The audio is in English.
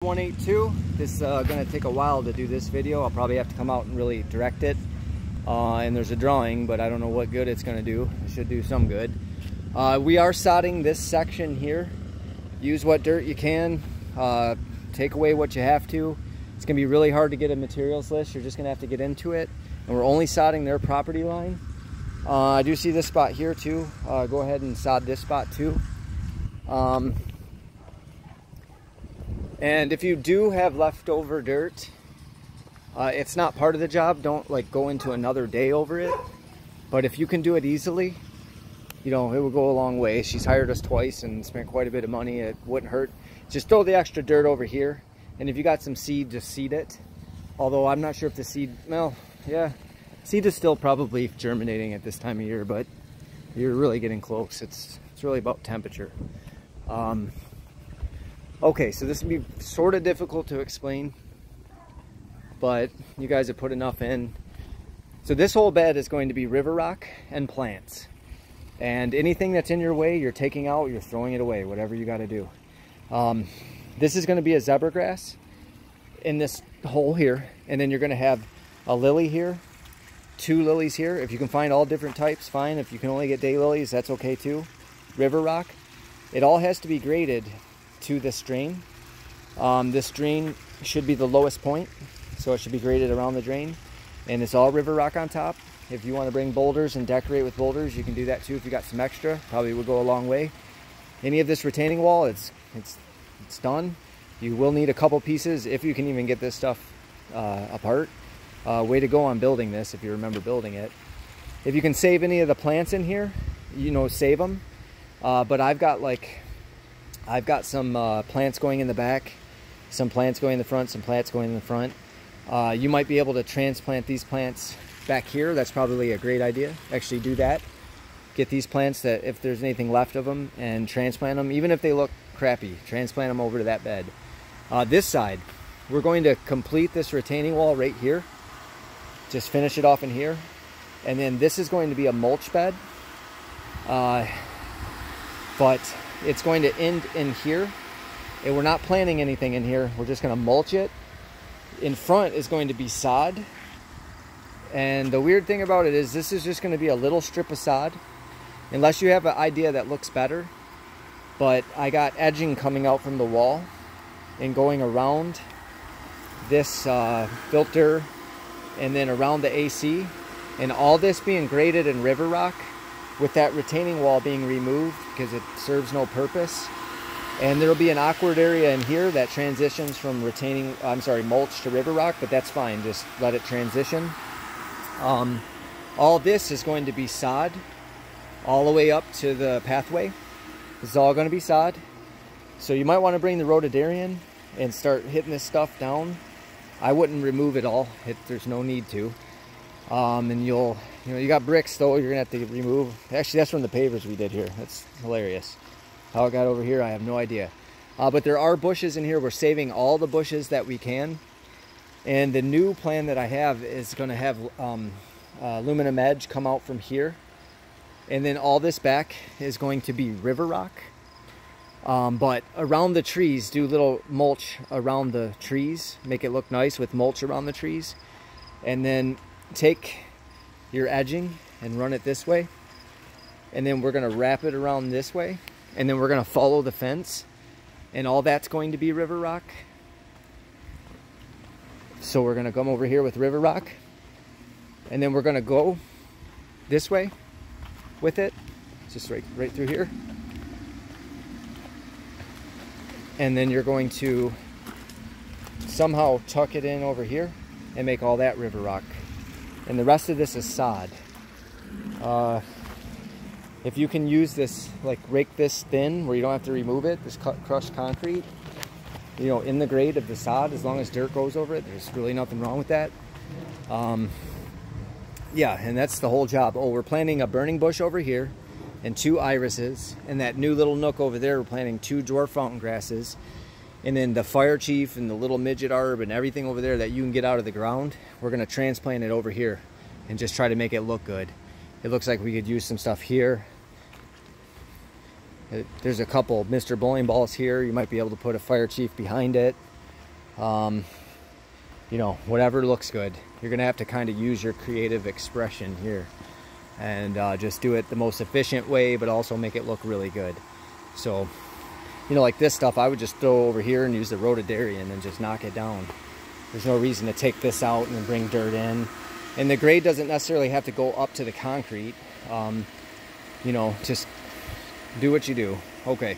182. This is gonna take a while to do this video. I'll probably have to come out and really direct it. And there's a drawing, but I don't know what good it's gonna do. It should do some good. We are sodding this section here. Use what dirt you can. Take away what you have to. It's gonna be really hard to get a materials list. You're just gonna have to get into it. And we're only sodding their property line. I do see this spot here too. Go ahead and sod this spot too. And if you do have leftover dirt, it's not part of the job. Don't like go into another day over it. But if you can do it easily, you know, it will go a long way. She's hired us twice and spent quite a bit of money. It wouldn't hurt. Just throw the extra dirt over here. And if you got some seed, just seed it. Although I'm not sure if the seed, well, yeah. Seed is still probably germinating at this time of year, but you're really getting close. It's really about temperature. Okay, so this would be sort of difficult to explain, but you guys have put enough in. So this whole bed is going to be river rock and plants. And anything that's in your way, you're taking out, you're throwing it away, whatever you got to do. This is going to be a zebra grass in this hole here. And then you're going to have a lily here, 2 lilies here. If you can find all different types, fine. If you can only get daylilies, that's okay too. River rock. It all has to be graded to this drain. This drain should be the lowest point, so it should be graded around the drain. And it's all river rock on top. If you want to bring boulders and decorate with boulders, you can do that too if you got some extra. Probably would go a long way. Any of this retaining wall, it's done. You will need a couple pieces if you can even get this stuff apart. Way to go on building this if you remember building it. If you can save any of the plants in here, you know, save them. But I've got some plants going in the back, some plants going in the front, some plants going in the front. You might be able to transplant these plants back here. That's probably a great idea. Actually do that. Get these plants, that if there's anything left of them, and transplant them. Even if they look crappy, transplant them over to that bed. This side, we're going to complete this retaining wall right here. Just finish it off in here. And then this is going to be a mulch bed. But it's going to end in here, and we're not planting anything in here. We're just going to mulch it. In front is going to be sod, and the weird thing about it is this is just going to be a little strip of sod, unless you have an idea that looks better. But I got edging coming out from the wall and going around this filter and then around the AC, and all this being graded in river rock, with that retaining wall being removed because it serves no purpose. And there'll be an awkward area in here that transitions from mulch to river rock, but that's fine, just let it transition. All this is going to be sod all the way up to the pathway. This is all going to be sod. So you might want to bring the rhododendron and start hitting this stuff down. I wouldn't remove it all, there's no need to. And you got bricks though you're gonna have to remove. Actually, that's from the pavers we did here. That's hilarious. How it got over here, I have no idea. But there are bushes in here. We're saving all the bushes that we can. And the new plan that I have is gonna have aluminum edge come out from here. And then all this back is going to be river rock. But around the trees, do little mulch around the trees. Make it look nice with mulch around the trees. And then take your edging and run it this way, and then we're going to wrap it around this way, and then we're going to follow the fence, and all that's going to be river rock. So we're going to come over here with river rock, and then we're going to go this way with it, just right through here, and then you're going to somehow tuck it in over here and make all that river rock. And the rest of this is sod. If you can use this, like rake this thin where you don't have to remove it, this crushed concrete, you know, in the grade of the sod, as long as dirt goes over it, there's really nothing wrong with that. Yeah, and that's the whole job. Oh, we're planting a burning bush over here and 2 irises. And that new little nook over there, we're planting 2 dwarf fountain grasses. And then the fire chief and the little midget arb and everything over there that you can get out of the ground, we're going to transplant it over here and just try to make it look good. It looks like we could use some stuff here. There's a couple Mr. Bowling balls here. You might be able to put a fire chief behind it. You know, whatever looks good. You're gonna have to kind of use your creative expression here and just do it the most efficient way, but also make it look really good. So, you know, like this stuff, I would just throw over here and use the rhododendron and just knock it down. There's no reason to take this out and then bring dirt in. And the grade doesn't necessarily have to go up to the concrete. You know, just do what you do. Okay.